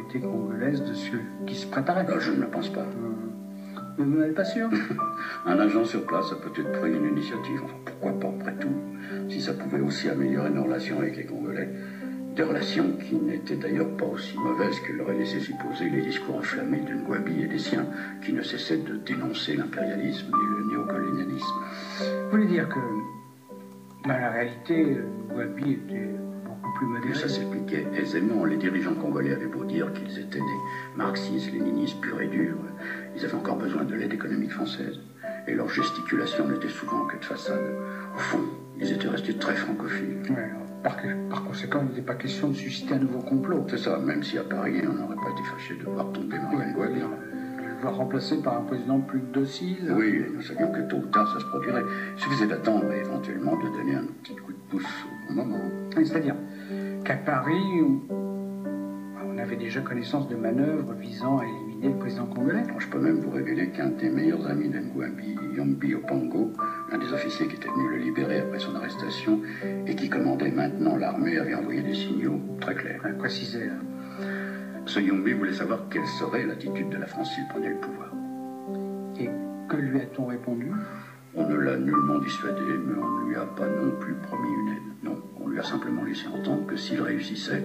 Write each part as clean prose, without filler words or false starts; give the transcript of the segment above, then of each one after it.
autorités congolaises de ce qui se préparait. Je ne le pense pas. Mais vous n'êtes pas sûr? Un agent sur place a peut-être pris une initiative. Enfin, pourquoi pas, après tout, si ça pouvait aussi améliorer nos relations avec les Congolais. Des relations qui n'étaient d'ailleurs pas aussi mauvaises que l'auraient laissé supposer les discours enflammés de Ngouabi et des siens, qui ne cessaient de dénoncer l'impérialisme et le néocolonialisme. Vous voulez dire que, dans la réalité, Ngouabi était beaucoup plus modéré? Mais ça s'expliquait aisément. Les dirigeants congolais avaient beau dire qu'ils étaient des marxistes, léninistes purs et durs, ils avaient encore besoin de l'aide économique française. Et leur gesticulation n'était souvent que de façade. Au fond, ils étaient restés très francophiles. Ouais, par conséquent, il n'était pas question de susciter un nouveau complot. C'est ça, même si à Paris, on n'aurait pas été fâché de voir tomber Marianne Ngouabi. Le voir remplacé par un président plus docile. Oui, nous savions que tôt ou tard, ça se produirait. Il suffisait d'attendre et éventuellement de donner un petit coup de pouce au bon moment. C'est-à-dire qu'à Paris, on avait déjà connaissance de manœuvres visant à éliminer le président congolais. Je peux même vous révéler qu'un des meilleurs amis d'Ngouabi, Yombi Opango, un des officiers qui était venu le libérer après son arrestation et qui commandait maintenant l'armée, avait envoyé des signaux très clairs. Précisé. Ce Yombi voulait savoir quelle serait l'attitude de la France s'il prenait le pouvoir. Et que lui a-t-on répondu? On ne l'a nullement dissuadé, mais on ne lui a pas non plus promis une aide. Non, on lui a simplement laissé entendre que s'il réussissait,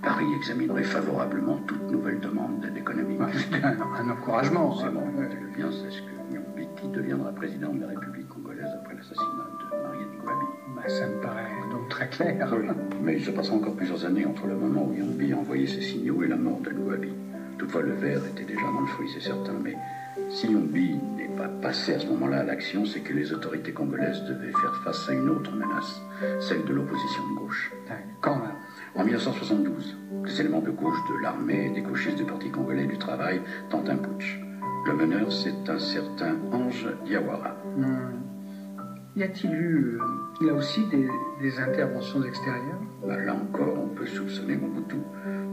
Paris examinerait favorablement toute nouvelle demande d'aide économique. C'était un encouragement. C'est bon, bien, c'est ce que Yombi, qui deviendra président de la République congolaise après l'assassinat de Marianne Ngouabi. Ça me paraît donc très clair. Oui, mais il se passera encore plusieurs années entre le moment où Yombi a envoyé ses signaux et la mort de Ngouabi. Toutefois, le verre était déjà dans le fruit, c'est certain, mais si Yombi n'est pas passé à ce moment-là à l'action, c'est que les autorités congolaises devaient faire face à une autre menace, celle de l'opposition de gauche. Quand là? En 1972, les éléments de gauche de l'armée et des gauchistes du Parti congolais du travail tentent un putsch. Le meneur, c'est un certain Ange Diawara. Y a-t-il eu, là aussi, des interventions extérieures? Là encore, on peut soupçonner Mobutu.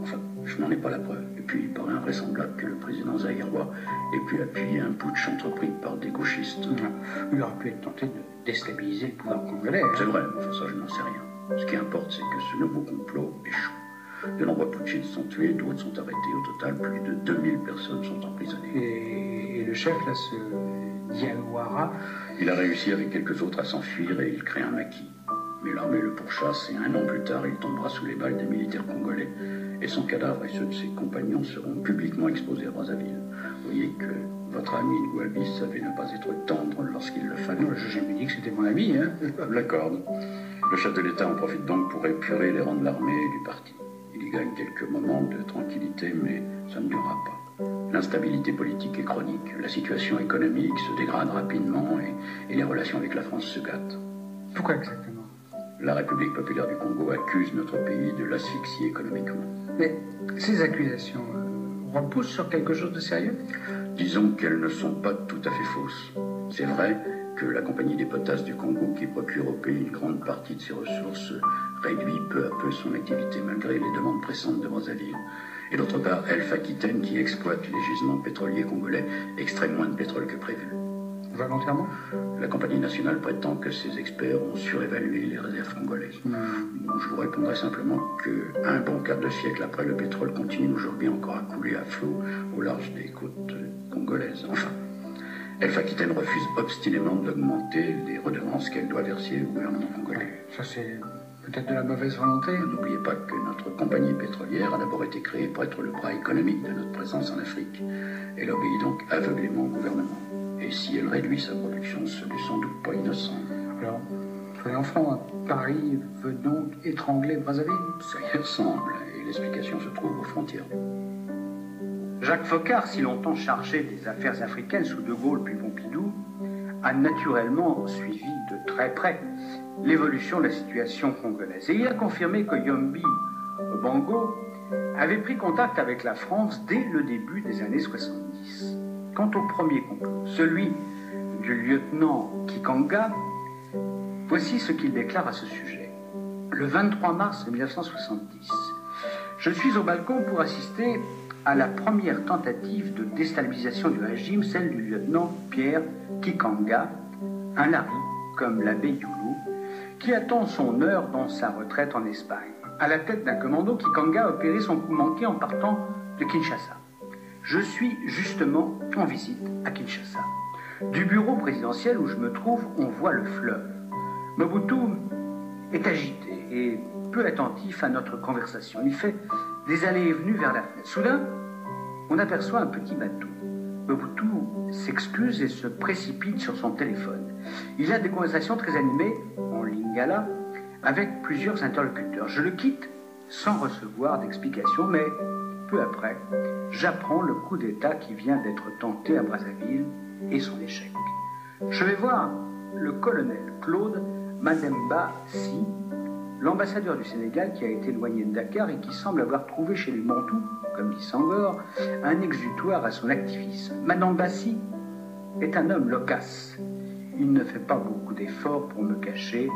Enfin, je n'en ai pas la preuve. Et puis, il paraît invraisemblable que le président zaïrois ait pu appuyer un putsch entrepris par des gauchistes. Il aurait pu être tenté de déstabiliser le pouvoir congolais. C'est vrai, enfin ça, je n'en sais rien. Ce qui importe, c'est que ce nouveau complot échoue. De nombreux putschistes sont tués, d'autres sont arrêtés. Au total, plus de 2000 personnes sont emprisonnées. Et le chef, là, ce Diawara, il a réussi avec quelques autres à s'enfuir et il crée un maquis. Mais l'armée le pourchasse et un an plus tard, il tombera sous les balles des militaires congolais. Et son cadavre et ceux de ses compagnons seront publiquement exposés à Brazzaville. Vous voyez que votre ami Ngouabi savait ne pas être tendre lorsqu'il le fallait. Je n'ai jamais dit que c'était mon ami, hein. Je l'accorde. Le chef de l'État en profite donc pour épurer les rangs de l'armée et du parti. Il y gagne quelques moments de tranquillité, mais ça ne durera pas. L'instabilité politique est chronique, la situation économique se dégrade rapidement et les relations avec la France se gâtent. Pourquoi exactement? La République populaire du Congo accuse notre pays de l'asphyxier économiquement. Mais ces accusations reposent sur quelque chose de sérieux? Disons qu'elles ne sont pas tout à fait fausses. C'est vrai que la Compagnie des Potasses du Congo, qui procure au pays une grande partie de ses ressources, réduit peu à peu son activité malgré les demandes pressantes de Brazzaville. Et d'autre part, Elf Aquitaine, qui exploite les gisements pétroliers congolais, extrait moins de pétrole que prévu. Volontairement? La Compagnie nationale prétend que ses experts ont surévalué les réserves congolaises. Je vous répondrai simplement qu'un bon quart de siècle après, le pétrole continue aujourd'hui encore à couler à flot au large des côtes congolaises. Enfin, Elf Aquitaine refuse obstinément d'augmenter les redevances qu'elle doit verser au gouvernement congolais. Ça, c'est peut-être de la mauvaise volonté. N'oubliez pas que notre compagnie pétrolière a d'abord été créée pour être le bras économique de notre présence en Afrique. Elle obéit donc aveuglément au gouvernement. Et si elle réduit sa production, ce n'est sans doute pas innocent. Alors, soyons francs, Paris veut donc étrangler Brazzaville? Ça y ressemble, et l'explication se trouve aux frontières. Jacques Foccart, si longtemps chargé des affaires africaines sous De Gaulle puis Pompidou, a naturellement suivi de très près l'évolution de la situation congolaise. Et il a confirmé que Yombi Opango avait pris contact avec la France dès le début des années 70. Quant au premier complot, celui du lieutenant Kikanga, voici ce qu'il déclare à ce sujet. Le 23 mars 1970, je suis au balcon pour assister à la première tentative de déstabilisation du régime, celle du lieutenant Pierre Kikanga, un lari comme l'abbé Youlou, qui attend son heure dans sa retraite en Espagne. À la tête d'un commando, Kikanga a opéré son coup manqué en partant de Kinshasa. Je suis justement en visite à Kinshasa. Du bureau présidentiel où je me trouve, on voit le fleuve. Mobutu est agité et peu attentif à notre conversation. Il fait des allées et venues vers la fenêtre. Soudain, on aperçoit un petit bateau. Mobutu s'excuse et se précipite sur son téléphone. Il a des conversations très animées, en lingala, avec plusieurs interlocuteurs. Je le quitte sans recevoir d'explication, mais peu après, j'apprends le coup d'État qui vient d'être tenté à Brazzaville et son échec. Je vais voir le colonel Claude Mademba Sy, l'ambassadeur du Sénégal qui a été éloigné de Dakar et qui semble avoir trouvé chez les Bantous, comme dit Senghor, un exutoire à son activisme. Mademba Sy est un homme loquace. Il ne fait pas beaucoup d'efforts pour me cacher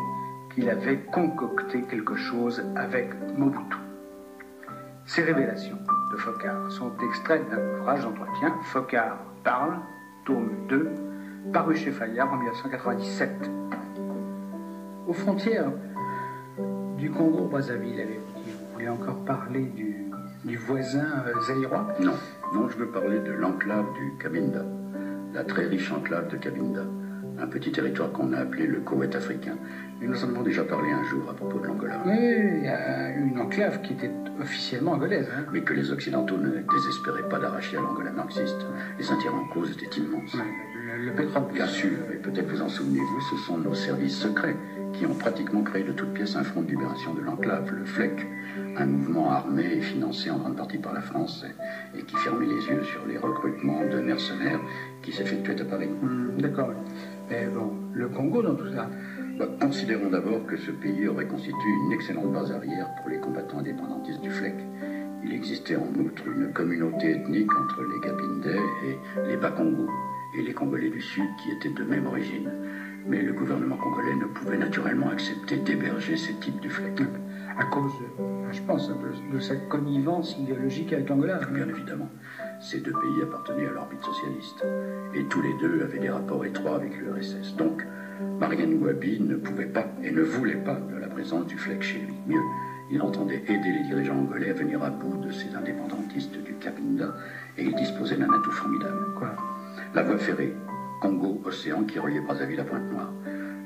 qu'il avait concocté quelque chose avec Mobutu. Ces révélations de Foccart sont extraites d'un ouvrage d'entretien, Foccart parle, tome 2, paru chez Fayard en 1997. Aux frontières du Congo-Brazzaville, vous voulez encore parler du voisin zaïrois? Non, je veux parler de l'enclave du Cabinda, la très riche enclave de Cabinda, un petit territoire qu'on a appelé le Koweït africain. Et nous en avons déjà parlé un jour à propos de l'Angola. Oui, il y a une enclave qui était officiellement angolaise. Hein. Mais que les Occidentaux ne désespéraient pas d'arracher à l'Angola marxiste. Les intérêts en cause étaient immenses. Ouais, le pétrole. Bien sûr, et peut-être vous en souvenez-vous, ce sont nos services secrets qui ont pratiquement créé de toutes pièces un front de libération de l'enclave, le FLEC, un mouvement armé et financé en grande partie par la France et qui fermait les yeux sur les recrutements de mercenaires qui s'effectuaient à Paris. D'accord. Mais bon, le Congo dans tout ça? Considérons d'abord que ce pays aurait constitué une excellente base arrière pour les combattants indépendantistes du FLEC. Il existait en outre une communauté ethnique entre les Gabindais et les Bakongo et les Congolais du Sud qui étaient de même origine. Mais le gouvernement congolais ne pouvait naturellement accepter d'héberger ces types du FLEC. À cause, je pense, de cette connivence idéologique avec l'Angola. Bien évidemment. Ces deux pays appartenaient à l'orbite socialiste. Et tous les deux avaient des rapports étroits avec l'URSS. Donc, Marianne Gouabi ne pouvait pas et ne voulait pas de la présence du FLEC chez lui. Mieux, il entendait aider les dirigeants angolais à venir à bout de ces indépendantistes du Cabinda et il disposait d'un atout formidable. Quoi? La voie ferrée Congo-Océan qui reliait Brazzaville à Pointe-Noire.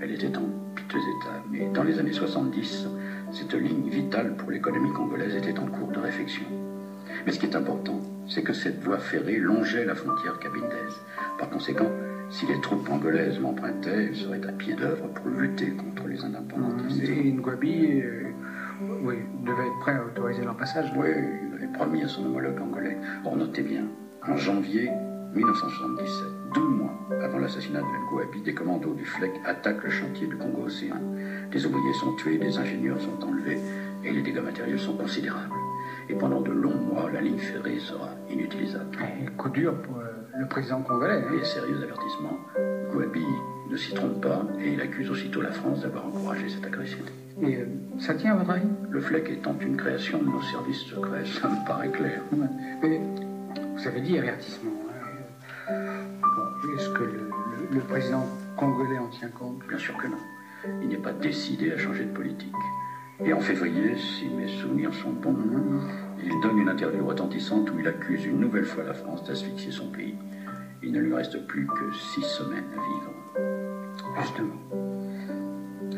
Elle était en piteux état, mais dans les années 70, cette ligne vitale pour l'économie congolaise était en cours de réfection. Mais ce qui est important, c'est que cette voie ferrée longeait la frontière cabindaise. Par conséquent, si les troupes angolaises l'empruntaient, elles seraient à pied d'œuvre pour lutter contre les indépendantistes. Et Ngouabi devait être prêt à autoriser leur passage. Oui, il avait promis à son homologue angolais. Or, notez bien, en janvier 1977, 12 mois avant l'assassinat de Ngouabi, des commandos du FLEC attaquent le chantier du Congo-Océan. Des ouvriers sont tués, des ingénieurs sont enlevés et les dégâts matériels sont considérables. Et pendant de longs mois, la ligne ferrée sera inutilisable. Et coup dur pour le président congolais. Et sérieux avertissement, Gouabi ne s'y trompe pas et il accuse aussitôt la France d'avoir encouragé cette agression. Et ça tient à votre avis? Le FLEC étant une création de nos services secrets, ça me paraît clair. Ouais. Mais vous avez dit avertissement. Bon, est-ce que le président congolais en tient compte? Bien sûr que non. Il n'est pas décidé à changer de politique. Et en février, si mes souvenirs sont bons, il donne une interview retentissante où il accuse une nouvelle fois la France d'asphyxier son pays. Il ne lui reste plus que 6 semaines à vivre. Justement.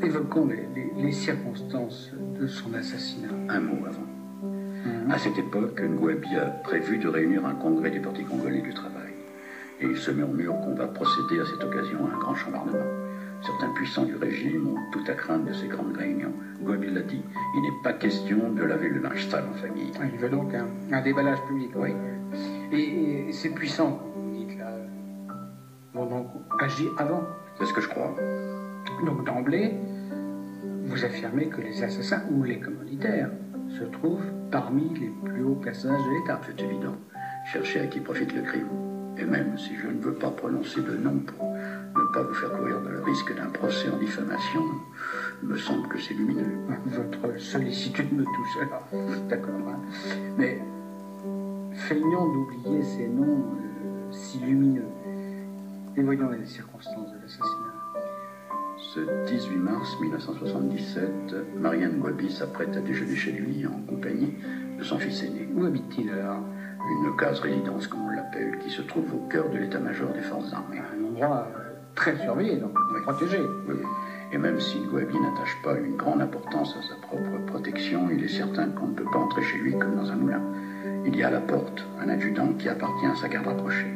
Évoquons les circonstances de son assassinat. Un mot avant. À cette époque, Ngouabi a prévu de réunir un congrès des partis congolais du travail. Et il se murmure qu'on va procéder à cette occasion à un grand chambardement. Certains puissants du régime ont tout à craindre de ces grandes réunions. Gouabi l'a dit, il n'est pas question de laver le linge sale en famille. Il veut donc un déballage public. Oui. Et ces puissants, vous dites là, vont donc agir avant. C'est ce que je crois. Donc d'emblée, vous affirmez que les assassins ou les commanditaires se trouvent parmi les plus hauts personnages de l'État. C'est évident. Cherchez à qui profite le crime. Et même si je ne veux pas prononcer de nom pour ne pas vous faire courir le risque d'un procès en diffamation, il me semble que c'est lumineux. Votre sollicitude me touche alors. D'accord. Mais feignons d'oublier ces noms si lumineux. Et voyons les circonstances de l'assassinat. Ce 18 mars 1977, Marianne Gouabi s'apprête à déjeuner chez lui en compagnie de son fils aîné. Où habite-t-il alors? une case-résidence, comme on l'appelle, qui se trouve au cœur de l'état-major des forces armées. Un endroit très surveillé, donc protégé. Oui. Et même si Ngouabi n'attache pas une grande importance à sa propre protection, il est certain qu'on ne peut pas entrer chez lui comme dans un moulin. Il y a à la porte un adjudant qui appartient à sa garde rapprochée.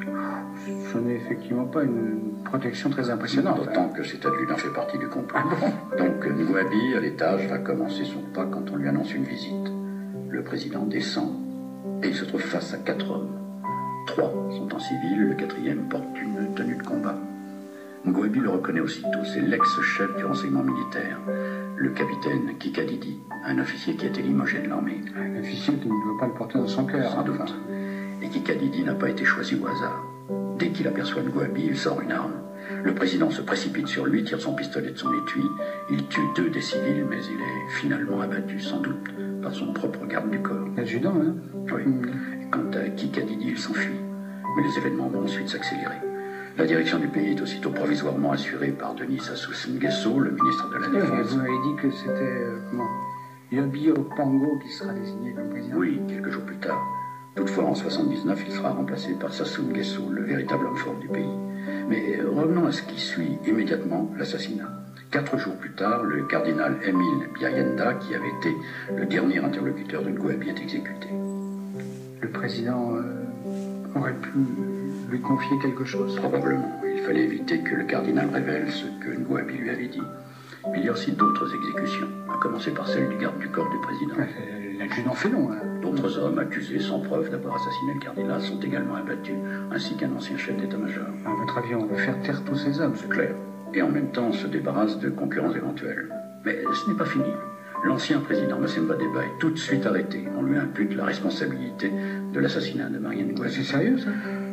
Ce n'est effectivement pas une protection très impressionnante. D'autant que cet adjudant fait partie du complot. Donc Ngouabi, à l'étage, va commencer son pas quand on lui annonce une visite. Le président descend et il se trouve face à 4 hommes. 3 sont en civil, le 4e porte une tenue de combat. Ngouabi le reconnaît aussitôt, c'est l'ex-chef du renseignement militaire, le capitaine Kikadidi, un officier qui a été limogé de l'armée. Un officier qui ne doit pas le porter dans son cœur. Sans doute. Et Kikadidi n'a pas été choisi au hasard. Dès qu'il aperçoit Ngouabi, il sort une arme. Le président se précipite sur lui, tire son pistolet de son étui. Il tue 2 des civils, mais il est finalement abattu, sans doute, par son propre garde du corps. L'adjudant, hein? Oui. Quant à Kikadidi, il s'enfuit. Mais les événements vont ensuite s'accélérer. La direction du pays est aussitôt provisoirement assurée par Denis Sassou Nguesso, le ministre de la Défense. Vous m'avez dit que c'était, Yobi Opango qui sera désigné comme président. Oui, quelques jours plus tard. Toutefois, en 79, il sera remplacé par Sassou Nguesso, le véritable homme fort du pays. Mais revenons à ce qui suit immédiatement l'assassinat. 4 jours plus tard, le cardinal Émile Biayenda, qui avait été le dernier interlocuteur de Ngouabi, est exécuté. Le président aurait pu lui confier quelque chose? Probablement. Il fallait éviter que le cardinal révèle ce que Ngouabi lui avait dit. Mais il y a aussi d'autres exécutions, à commencer par celle du garde du corps du président. L'adjudant Félon, hein. D'autres hommes accusés sans preuve d'avoir assassiné le cardinal sont également abattus, ainsi qu'un ancien chef d'état-major. À votre avis, on veut faire taire tous ces hommes? C'est clair. Et en même temps, on se débarrasse de concurrents éventuels. Mais ce n'est pas fini. L'ancien président Massemba Deba est tout de suite arrêté. On lui impute la responsabilité de l'assassinat de Mariam Ngouabi. C'est sérieux, ça?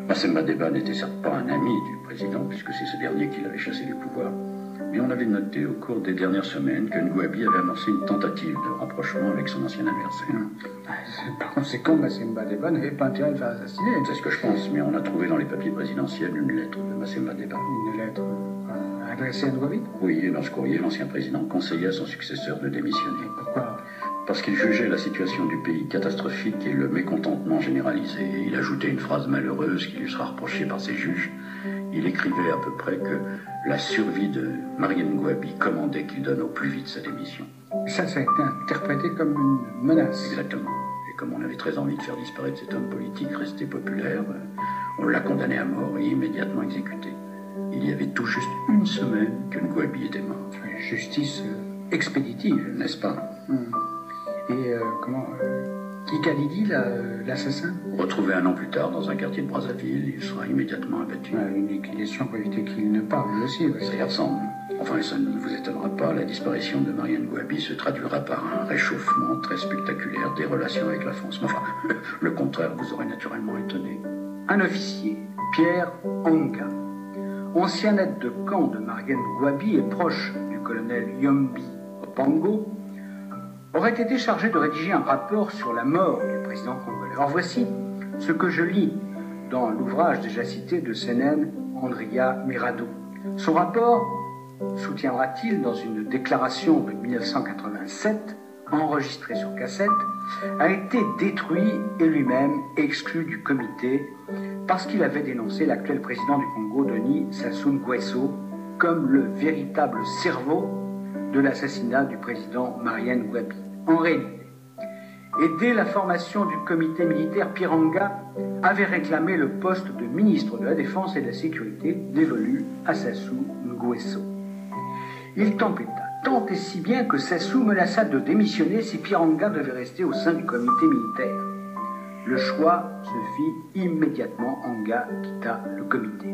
Massemba Deba n'était certes pas un ami du président, puisque c'est ce dernier qui l'avait chassé du pouvoir. Mais on avait noté au cours des dernières semaines que Ngouabi avait amorcé une tentative de rapprochement avec son ancien adversaire. Par conséquent, Massemba Deba n'avait pas intérêt à le faire assassiner. C'est ce que je pense, mais on a trouvé dans les papiers présidentiels une lettre de Massemba Deba. Une lettre adressée à Ngouabi? Oui, et dans ce courrier, l'ancien président conseillait à son successeur de démissionner. Pourquoi? Parce qu'il jugeait la situation du pays catastrophique et le mécontentement généralisé. Et il ajoutait une phrase malheureuse qui lui sera reprochée par ses juges. Il écrivait à peu près que la survie de Mariam Ngouabi commandait qu'il donne au plus vite sa démission. Ça a été interprété comme une menace. Exactement. Et comme on avait très envie de faire disparaître cet homme politique resté populaire, on l'a condamné à mort et immédiatement exécuté. Il y avait tout juste une semaine que Ngouabi était mort. Justice expéditive, n'est-ce pas? Et Kikadidi, l'assassin? Retrouvé 1 an plus tard dans un quartier de Brazzaville, il sera immédiatement abattu. Une liquidation pour éviter qu'il ne parle, lui aussi. Ouais. Ça y ressemble. Enfin, ça ne vous étonnera pas, la disparition de Mariam Ngouabi se traduira par un réchauffement très spectaculaire des relations avec la France. Mais enfin, le contraire vous aurait naturellement étonné. Un officier, Pierre Anga, ancien aide de camp de Mariam Ngouabi et proche du colonel Yombi Opango, aurait été chargé de rédiger un rapport sur la mort du président congolais. Or voici ce que je lis dans l'ouvrage déjà cité de Sénène Andria Mirado. Son rapport soutiendra-t-il dans une déclaration de 1987, enregistrée sur cassette, a été détruit et lui-même exclu du comité parce qu'il avait dénoncé l'actuel président du Congo, Denis Sassou Nguesso, comme le véritable cerveau de l'assassinat du président Mariam Ngouabi. En réalité, et dès la formation du comité militaire, Pierre Anga avait réclamé le poste de ministre de la Défense et de la Sécurité dévolu à Sassou Nguesso. Il tempêta tant et si bien que Sassou menaça de démissionner si Pierre Anga devait rester au sein du comité militaire. Le choix se fit immédiatement. Anga quitta le comité.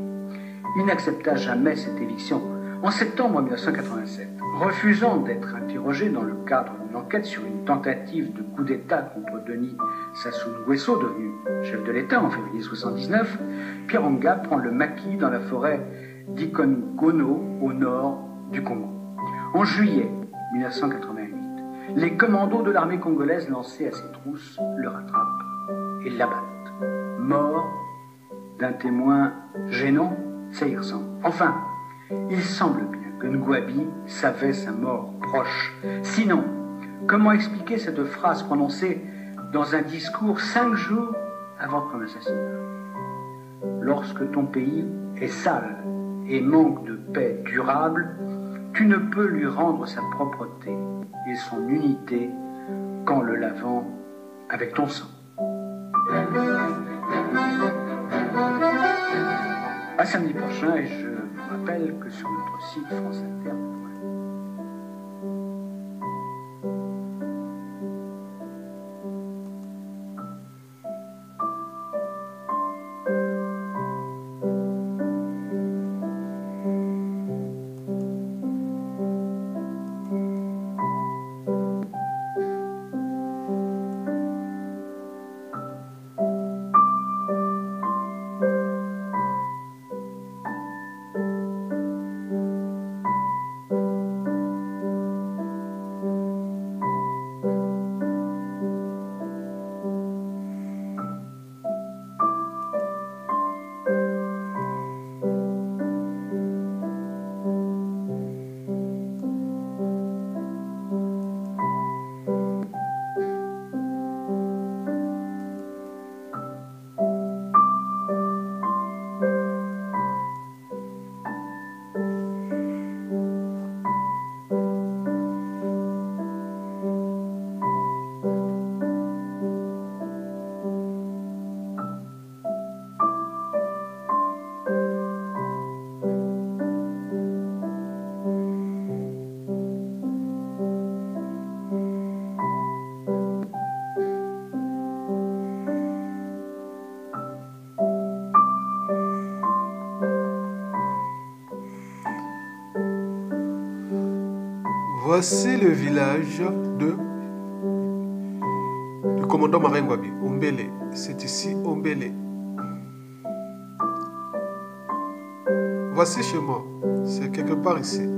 Il n'accepta jamais cette éviction. En septembre 1987, refusant d'être interrogé dans le cadre d'une enquête sur une tentative de coup d'État contre Denis Sassou Nguesso, devenu chef de l'État en février 1979, Pierre Anga prend le maquis dans la forêt d'Ikongono, au nord du Congo. En juillet 1988, les commandos de l'armée congolaise lancés à ses trousses le rattrapent et l'abattent. Mort d'un témoin gênant, ça y ressemble. Enfin, il semble bien que Ngouabi savait sa mort proche. Sinon, comment expliquer cette phrase prononcée dans un discours 5 jours avant ton assassinat. Lorsque ton pays est sale et manque de paix durable, tu ne peux lui rendre sa propreté et son unité qu'en le lavant avec ton sang. À samedi prochain, et je vous rappelle que sur notre site France Inter, Voici le village du commandant Marengwabi, Ombele. C'est ici Ombele. Voici chez moi. C'est quelque part ici.